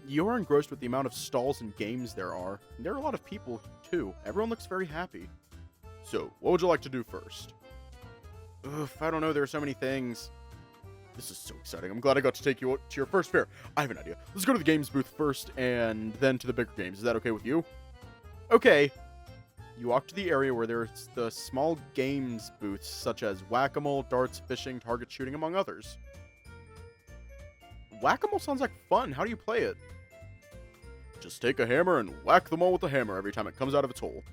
You are engrossed with the amount of stalls and games there are. And there are a lot of people, too. Everyone looks very happy. So, what would you like to do first? Oof, I don't know. There are so many things. This is so exciting. I'm glad I got to take you to your first fair. I have an idea. Let's go to the games booth first, and then to the bigger games. Is that okay with you? Okay. You walk to the area where there's the small games booths, such as whack-a-mole, darts, fishing, target shooting, among others. Whack-a-mole sounds like fun. How do you play it? Just take a hammer and whack them all with the hammer every time it comes out of its hole.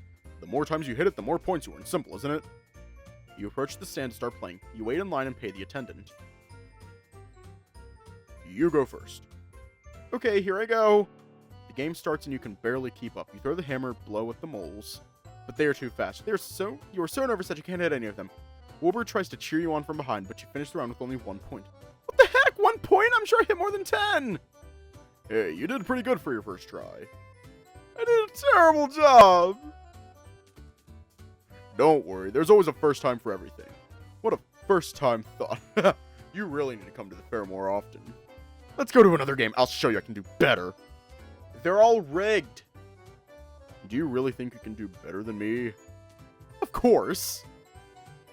The more times you hit it, the more points you earn. Simple, isn't it? You approach the stand to start playing. You wait in line and pay the attendant. You go first. Okay, here I go. The game starts and you can barely keep up. You throw the hammer, blow at the moles. but they are too fast. You are so nervous that you can't hit any of them. Wilbert tries to cheer you on from behind, but you finish the round with only 1 point. What the heck? 1 point? I'm sure I hit more than 10! Hey, you did pretty good for your first try. I did a terrible job! Don't worry, there's always a first time for everything. What a first time thought. You really need to come to the fair more often. Let's go to another game. I'll show you I can do better. They're all rigged. Do you really think you can do better than me? Of course.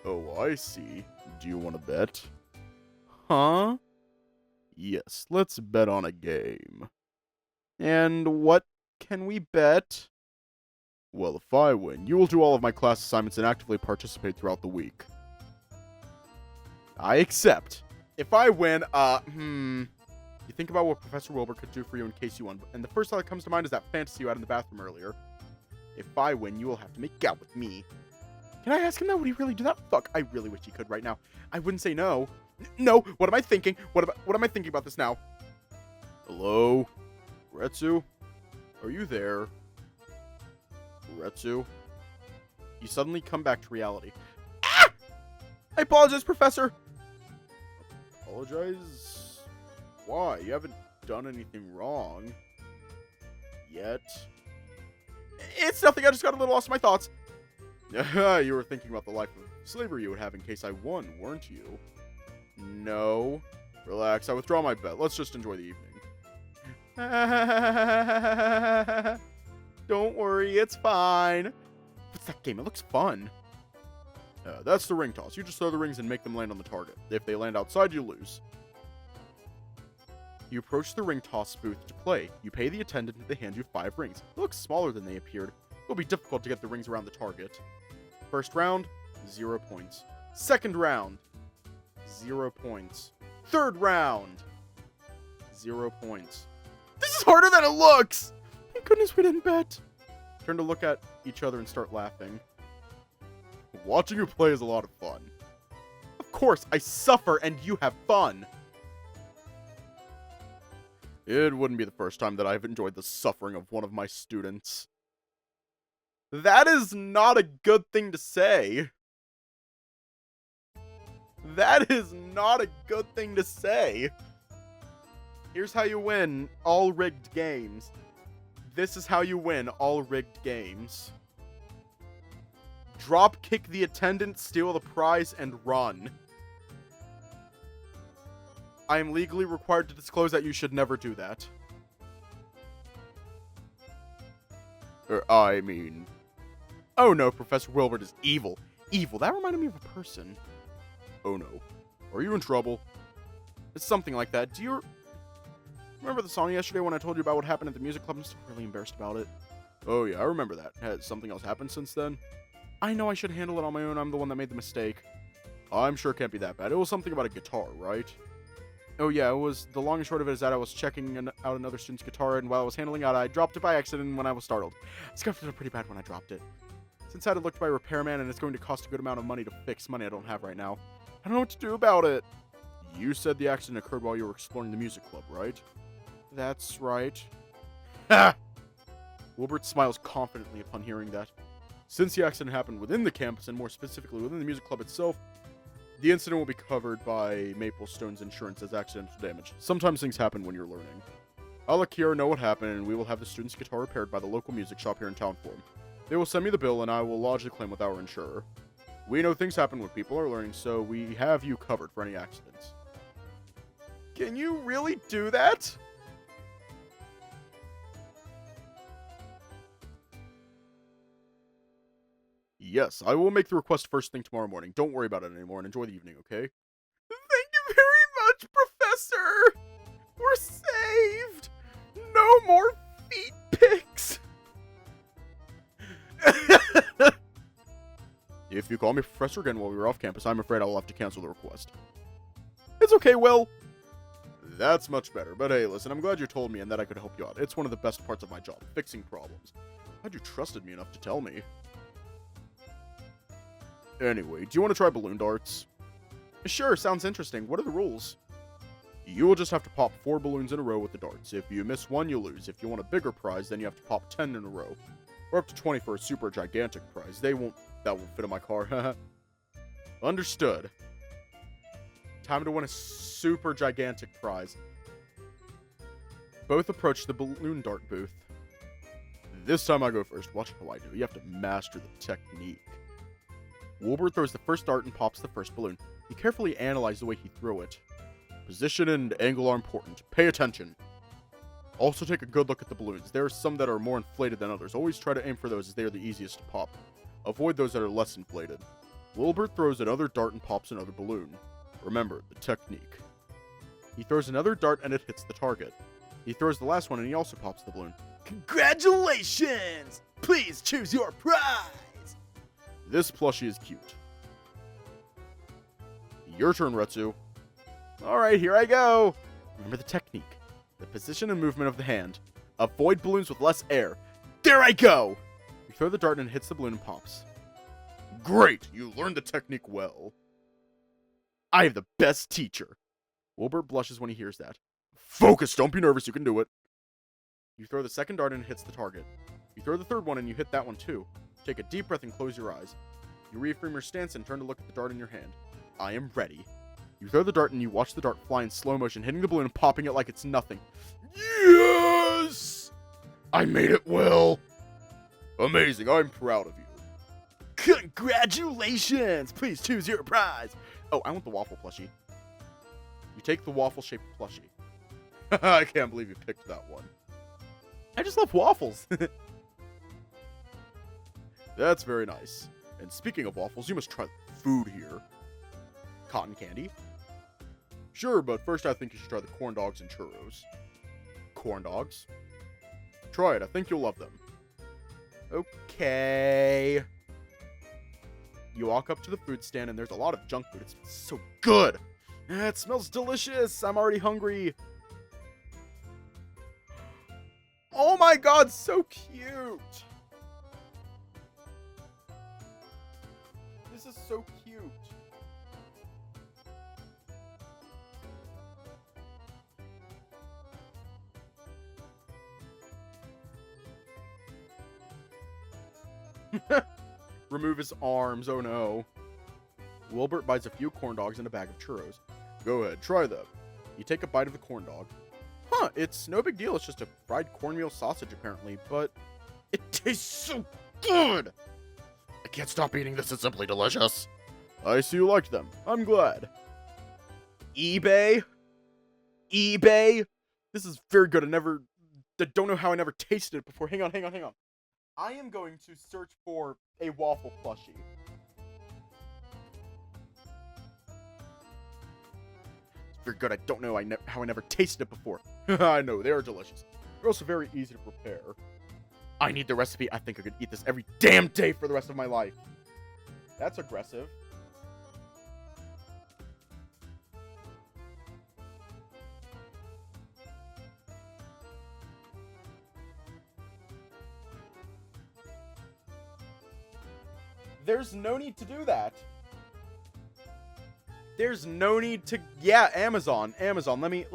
Oh, I see. Do you want to bet? Huh? Yes, let's bet on a game. And what can we bet? Well, if I win, you will do all of my class assignments and actively participate throughout the week. I accept. If I win, you think about what Professor Wilbert could do for you in case you won, and the first thought that comes to mind is that fantasy you had in the bathroom earlier. If I win, you will have to make out with me. Can I ask him that? Would he really do that? Fuck, I really wish he could right now. I wouldn't say no. No, what am I thinking? What am I thinking about this now? Hello? Retsu? Are you there? Retsu? You suddenly come back to reality. Ah! I apologize, Professor! Apologize? Why? You haven't done anything wrong. Yet. It's nothing, I just got a little lost in my thoughts. You were thinking about the life of slavery you would have in case I won, weren't you? No. Relax, I withdraw my bet. Let's just enjoy the evening. Don't worry, it's fine. What's that game? It looks fun. That's the ring toss. You just throw the rings and make them land on the target. If they land outside, you lose. You approach the ring toss booth to play. You pay the attendant and they hand you 5 rings. They look smaller than they appeared. It will be difficult to get the rings around the target. First round, 0 points. Second round, 0 points. Third round, 0 points. This is harder than it looks! Thank goodness we didn't bet. Turn to look at each other and start laughing. Watching you play is a lot of fun. Of course, I suffer and you have fun. It wouldn't be the first time that I've enjoyed the suffering of one of my students. That is not a good thing to say. That is not a good thing to say. Here's how you win all rigged games. This is how you win all rigged games. Drop kick the attendant, steal the prize, and run. I am legally required to disclose that you should never do that. I mean... Oh no, Professor Wilbert is evil. Evil, that reminded me of a person. Oh no. Are you in trouble? It's something like that. Do you... Remember the song yesterday when I told you about what happened at the music club? I'm still really embarrassed about it. Oh yeah, I remember that. Has something else happened since then? I know I should handle it on my own. I'm the one that made the mistake. I'm sure it can't be that bad. It was something about a guitar, right? Oh yeah, it was, the long and short of it is that I was checking out another student's guitar, and while I was handling it, I dropped it by accident when I was startled. I scuffed it up pretty bad when I dropped it. Since I had it looked by a repairman, and it's going to cost a good amount of money to fix, money I don't have right now. I don't know what to do about it. You said the accident occurred while you were exploring the music club, right? That's right. Ha! Wilbert smiles confidently upon hearing that. Since the accident happened within the campus, and more specifically within the music club itself, the incident will be covered by Maplestone's insurance as accidental damage. Sometimes things happen when you're learning. I'll let Kiara know what happened, and we will have the student's guitar repaired by the local music shop here in town for him. They will send me the bill, and I will lodge the claim with our insurer. We know things happen when people are learning, so we have you covered for any accidents. Can you really do that? Yes, I will make the request first thing tomorrow morning. Don't worry about it anymore and enjoy the evening, okay? Thank you very much, Professor! We're saved! No more feet pics! If you call me Professor again while we were off campus, I'm afraid I will have to cancel the request. It's okay, Will. That's much better. But hey, listen, I'm glad you told me and that I could help you out. It's one of the best parts of my job, fixing problems. Glad you trusted me enough to tell me. Anyway, do you want to try balloon darts? Sure, sounds interesting. What are the rules? You will just have to pop 4 balloons in a row with the darts. If you miss one, you lose. If you want a bigger prize, then you have to pop 10 in a row. Or up to 20 for a super gigantic prize. That won't fit in my car. Understood. Time to win a super gigantic prize. Both approach the balloon dart booth. This time I go first. Watch how I do. You have to master the technique. Wilbert throws the first dart and pops the first balloon. He carefully analyzes the way he threw it. Position and angle are important. Pay attention. Also take a good look at the balloons. There are some that are more inflated than others. Always try to aim for those as they are the easiest to pop. Avoid those that are less inflated. Wilbert throws another dart and pops another balloon. Remember, the technique. He throws another dart and it hits the target. He throws the last one and he also pops the balloon. Congratulations! Please choose your prize! This plushie is cute. Your turn, Retsu. Alright, here I go! Remember the technique. The position and movement of the hand. Avoid balloons with less air. There I go! You throw the dart and it hits the balloon and pops. Great! You learned the technique well. I am the best teacher. Wilbert blushes when he hears that. Focus! Don't be nervous, you can do it. You throw the second dart and it hits the target. You throw the third one and you hit that one too. Take a deep breath and close your eyes. You reaffirm your stance and turn to look at the dart in your hand. I am ready. You throw the dart and you watch the dart fly in slow motion, hitting the balloon and popping it like it's nothing. Yes! I made it well. Amazing, I'm proud of you. Congratulations! Please choose your prize! Oh, I want the waffle plushie. You take the waffle-shaped plushie. I can't believe you picked that one. I just love waffles. That's very nice. And speaking of waffles, you must try the food here. Cotton candy? Sure, but first I think you should try the corn dogs and churros. Corn dogs? Try it, I think you'll love them. Okay. You walk up to the food stand and there's a lot of junk food. It's so good. It smells delicious. I'm already hungry. Oh my god, so cute. This is so cute. Remove his arms, oh no. Wilbert buys a few corn dogs and a bag of churros. Go ahead, try them. You take a bite of the corn dog. Huh, it's no big deal, it's just a fried cornmeal sausage apparently, but it tastes so good! I can't stop eating this, it's simply delicious. I see you liked them. I'm glad. eBay? eBay? This is very good. I don't know how I never tasted it before. Hang on. I am going to search for a waffle plushie. It's very good. I don't know how I never tasted it before. I know, they are delicious. They're also very easy to prepare. I need the recipe. I think I could eat this every damn day for the rest of my life. That's aggressive. There's no need to do that. There's no need to... Yeah, Amazon. Let me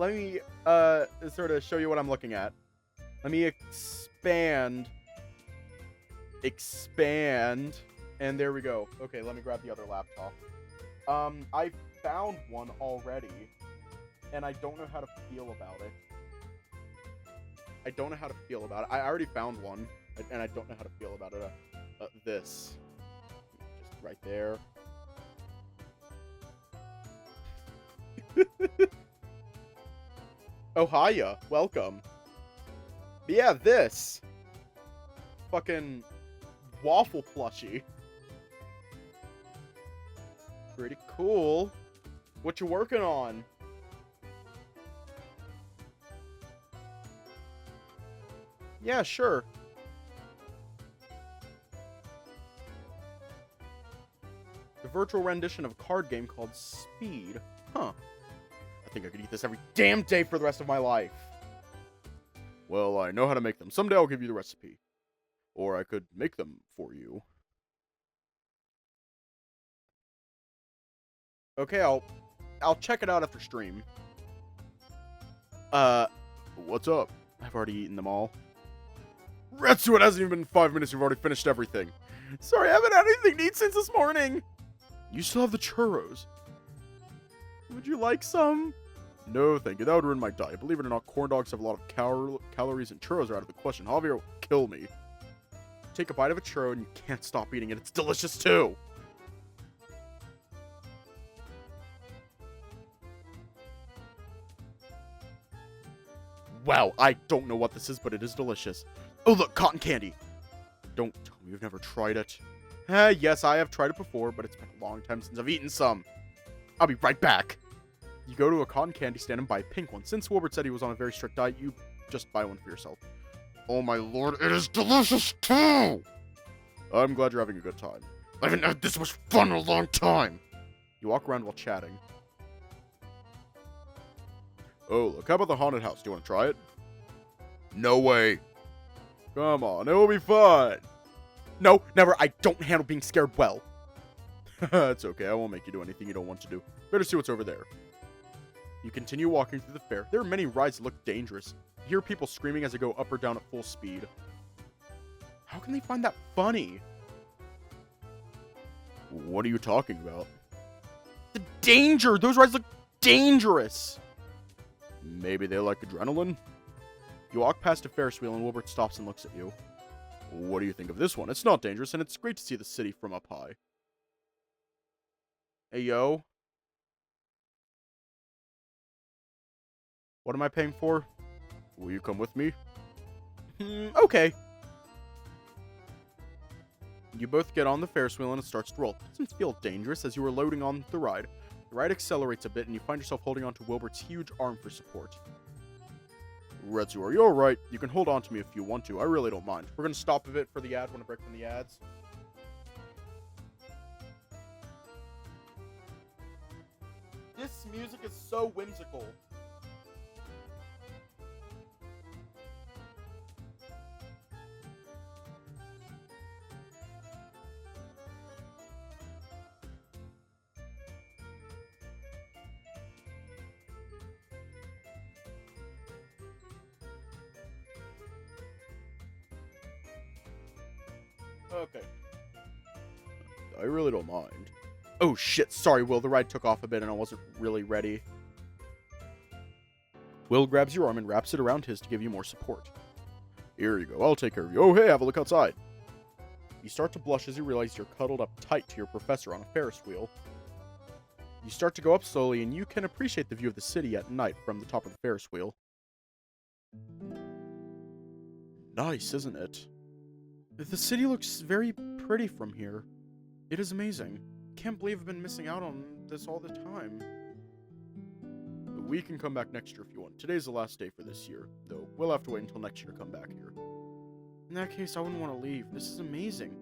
sort of show you what I'm looking at. Let me expand. And there we go. Okay, let me grab the other laptop. I found one already. And I don't know how to feel about it. I already found one. And I don't know how to feel about it. This. Just right there. Oh, hiya. Welcome. But yeah, this. Fucking waffle plushie. Pretty cool. What you working on? Yeah, sure. The virtual rendition of a card game called Speed. Huh. I think I could eat this every damn day for the rest of my life. Well, I know how to make them. Someday I'll give you the recipe. Or I could make them for you. Okay, I'll check it out after stream. What's up? I've already eaten them all. Retsu, it hasn't even been 5 minutes. You've already finished everything. Sorry, I haven't had anything to eat since this morning. You still have the churros. Would you like some? No, thank you. That would ruin my diet. Believe it or not, corn dogs have a lot of calories, and churros are out of the question. Javier will kill me. Take a bite of a churro and you can't stop eating it. It's delicious too. Wow, I don't know what this is, but it is delicious. Oh, look, cotton candy. Don't tell me you've never tried it. Yes, I have tried it before, but it's been a long time since I've eaten some. I'll be right back. You go to a cotton candy stand and buy a pink one. Since Wilbert said he was on a very strict diet, you just buy one for yourself. Oh my lord, it is delicious too! I'm glad you're having a good time. I haven't had this much fun in a long time! You walk around while chatting. Oh, look, how about the haunted house? Do you want to try it? No way. Come on, it will be fun. No, never. I don't handle being scared well. It's okay. I won't make you do anything you don't want to do. Better see what's over there. You continue walking through the fair. There are many rides that look dangerous. You hear people screaming as they go up or down at full speed. How can they find that funny? What are you talking about? The danger! Those rides look dangerous! Maybe they like adrenaline? You walk past a Ferris wheel and Wilbert stops and looks at you. What do you think of this one? It's not dangerous, and it's great to see the city from up high. Hey, yo. What am I paying for? Will you come with me? Okay. You both get on the Ferris wheel and it starts to roll. It doesn't feel dangerous as you are loading on the ride. The ride accelerates a bit and you find yourself holding onto Wilbert's huge arm for support. Retsu, are you alright? You can hold on to me if you want to. I really don't mind. We're going to stop a bit for the ad. Want to break from the ads? This music is so whimsical. Okay. I really don't mind. Oh shit, sorry Will, the ride took off a bit and I wasn't really ready. Will grabs your arm and wraps it around his to give you more support. Here you go, I'll take care of you. Oh hey, have a look outside. You start to blush as you realize you're cuddled up tight to your professor on a Ferris wheel. You start to go up slowly and you can appreciate the view of the city at night from the top of the Ferris wheel. Nice, isn't it? The city looks very pretty from here. It is amazing. Can't believe I've been missing out on this all the time. We can come back next year if you want. Today's the last day for this year, though we'll have to wait until next year to come back here. In that case, I wouldn't want to leave. This is amazing.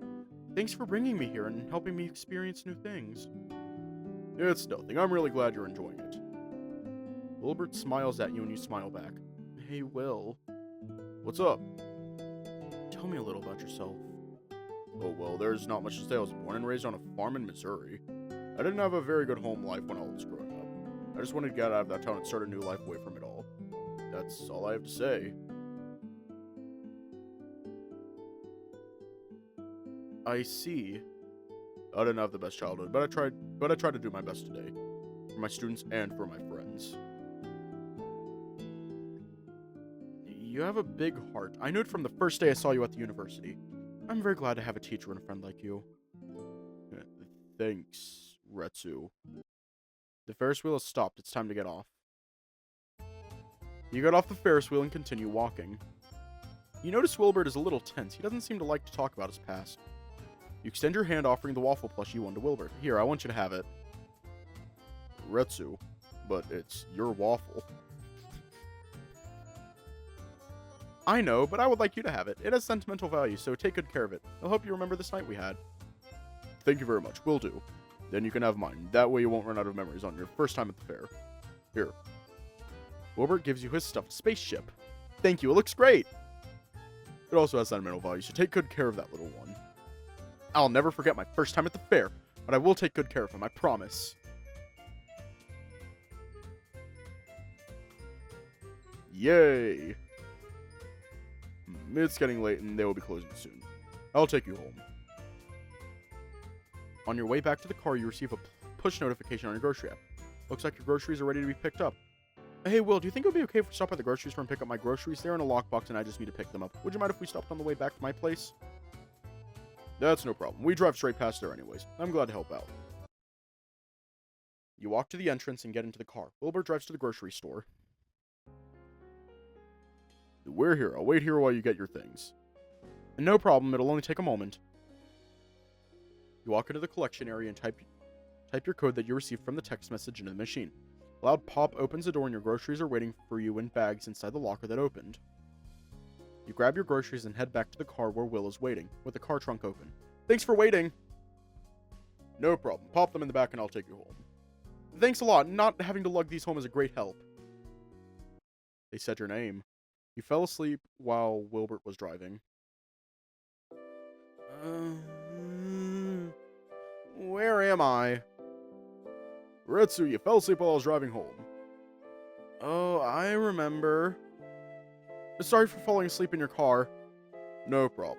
Thanks for bringing me here and helping me experience new things. It's nothing. I'm really glad you're enjoying it. Wilbert smiles at you and you smile back. Hey, Will. What's up? Tell me a little about yourself. Oh, well, there's not much to say. I was born and raised on a farm in Missouri. I didn't have a very good home life when I was growing up. I just wanted to get out of that town and start a new life away from it all. That's all I have to say. I see. I didn't have the best childhood, but I tried to do my best today. For my students and for my friends. You have a big heart. I knew it from the first day I saw you at the university. I'm very glad to have a teacher and a friend like you. Thanks, Retsu. The Ferris wheel has stopped. It's time to get off. You get off the Ferris wheel and continue walking. You notice Wilbert is a little tense. He doesn't seem to like to talk about his past. You extend your hand offering the waffle plushie you won to Wilbert. Here, I want you to have it. Retsu, but it's your waffle. I know, but I would like you to have it. It has sentimental value, so take good care of it. I'll hope you remember this night we had. Thank you very much. Will do. Then you can have mine. That way you won't run out of memories on your first time at the fair. Here. Wilbert gives you his stuffed spaceship. Thank you. It looks great. It also has sentimental value, so take good care of that little one. I'll never forget my first time at the fair, but I will take good care of him, I promise. Yay! It's getting late and they will be closing soon. I'll take you home. On your way back to the car, you receive a push notification on your grocery app. Looks like your groceries are ready to be picked up. Hey, Will, do you think it would be okay if we stop by the grocery store and pick up my groceries? They're in a lockbox and I just need to pick them up. Would you mind if we stopped on the way back to my place? That's no problem. We drive straight past there anyways. I'm glad to help out. You walk to the entrance and get into the car. Wilbert drives to the grocery store. We're here. I'll wait here while you get your things. And no problem. It'll only take a moment. You walk into the collection area and type your code that you received from the text message into the machine. A loud pop opens the door and your groceries are waiting for you in bags inside the locker that opened. You grab your groceries and head back to the car where Will is waiting, with the car trunk open. Thanks for waiting! No problem. Pop them in the back and I'll take you home. Thanks a lot. Not having to lug these home is a great help. They said your name. You fell asleep while Wilbert was driving. Where am I? Retsu, you fell asleep while I was driving home. Oh, I remember. Sorry for falling asleep in your car. No problem.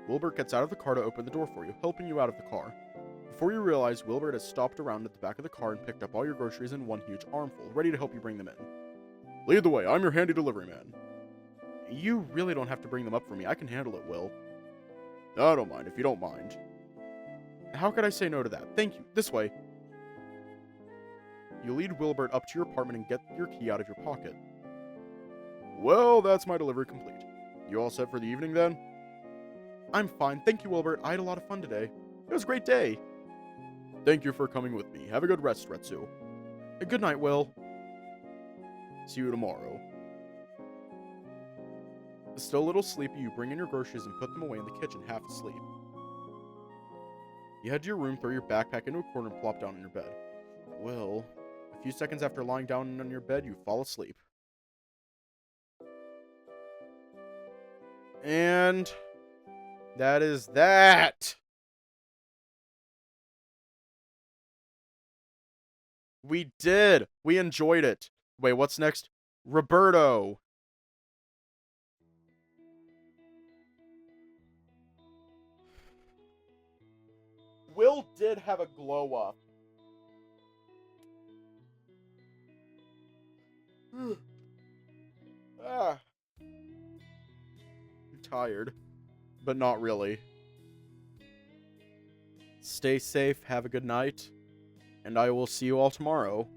Wilbert gets out of the car to open the door for you, helping you out of the car. Before you realize, Wilbert has stopped around at the back of the car and picked up all your groceries in one huge armful, ready to help you bring them in. Lead the way, I'm your handy delivery man. You really don't have to bring them up for me, I can handle it, Will. I don't mind, if you don't mind. How could I say no to that? Thank you, this way. You lead Wilbert up to your apartment and get your key out of your pocket. Well, that's my delivery complete. You all set for the evening then? I'm fine, thank you, Wilbert. I had a lot of fun today. It was a great day. Thank you for coming with me. Have a good rest, Retsu. Good night, Will. See you tomorrow. Still a little sleepy, you bring in your groceries and put them away in the kitchen, half asleep. You head to your room, throw your backpack into a corner, and plop down on your bed. Will, a few seconds after lying down on your bed, you fall asleep. And that is that. We did. We enjoyed it. Wait, what's next? Roberto. Will did have a glow up. I'm tired, but not really. Stay safe, have a good night, and I will see you all tomorrow.